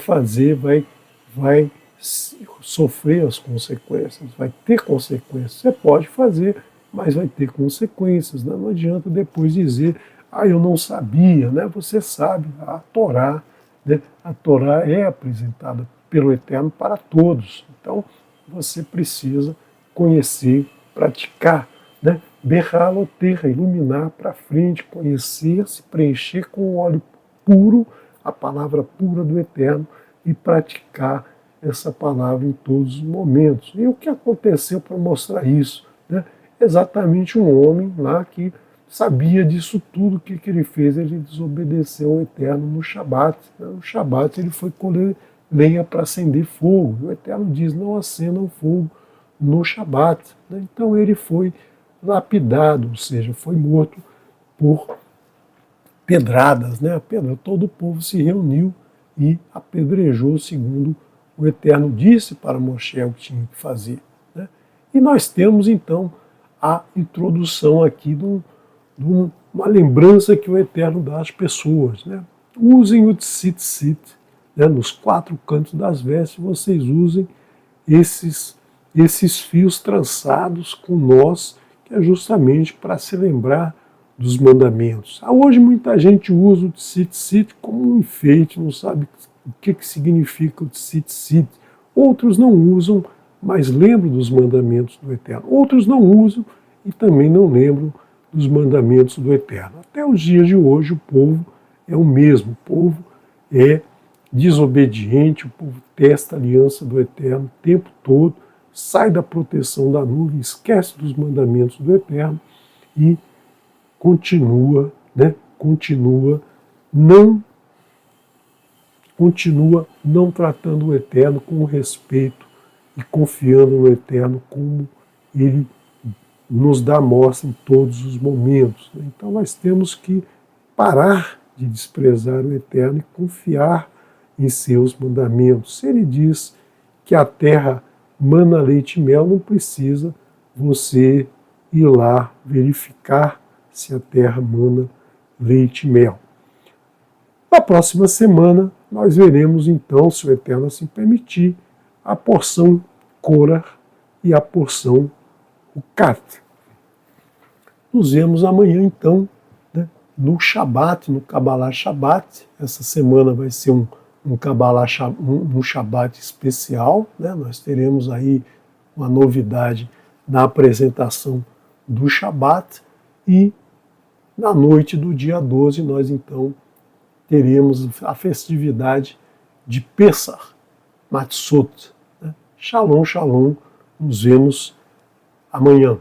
sofrer as consequências, vai ter consequências. Você pode fazer, mas vai ter consequências, né? Não adianta depois dizer, eu não sabia, né? Você sabe, a Torá, né? A Torá é apresentada pelo Eterno para todos. Então, você precisa conhecer, praticar, né? Berrá-lo terra, iluminar para frente, conhecer, se preencher com o óleo puro, a palavra pura do Eterno, e praticar essa palavra em todos os momentos. E o que aconteceu para mostrar isso, né? Exatamente um homem lá que sabia disso tudo, o que ele fez? Ele desobedeceu ao Eterno no Shabat. No Shabat ele foi colher lenha para acender fogo. O Eterno diz, não acendam fogo no Shabat, né? Então ele foi lapidado, ou seja, foi morto por pedradas, né? Todo o povo se reuniu e apedrejou segundo o Eterno disse para Moshe o que tinha que fazer, né? E nós temos então a introdução aqui de uma lembrança que o Eterno dá às pessoas, né? Usem o tzitzit, né? Nos 4 cantos das vestes vocês usem esses fios trançados com nós, que é justamente para se lembrar dos mandamentos. Hoje muita gente usa o tzitzit como um enfeite, não sabe o que significa o tzitzit. Outros não usam, mas lembram dos mandamentos do Eterno. Outros não usam e também não lembram dos mandamentos do Eterno. Até os dias de hoje o povo é o mesmo, o povo é desobediente, o povo testa a aliança do Eterno o tempo todo, sai da proteção da nuvem, esquece dos mandamentos do Eterno e continua não tratando o Eterno com respeito e confiando no Eterno como ele nos dá mostra em todos os momentos. Então nós temos que parar de desprezar o Eterno e confiar em seus mandamentos. Se ele diz que a terra mana leite e mel, não precisa você ir lá verificar se a terra mana leite e mel. Na na próxima semana nós veremos então, se o Eterno assim permitir, a porção Korah e a porção Hukat. Nos vemos amanhã então, né, no Shabat, no Kabbalah Shabat. Essa semana vai ser um Kabbalah, um Shabat especial, né? Nós teremos aí uma novidade na apresentação do Shabat e na noite do dia 12 nós então teremos a festividade de Pessach, Matzot. Né? Shalom, shalom, nos vemos amanhã.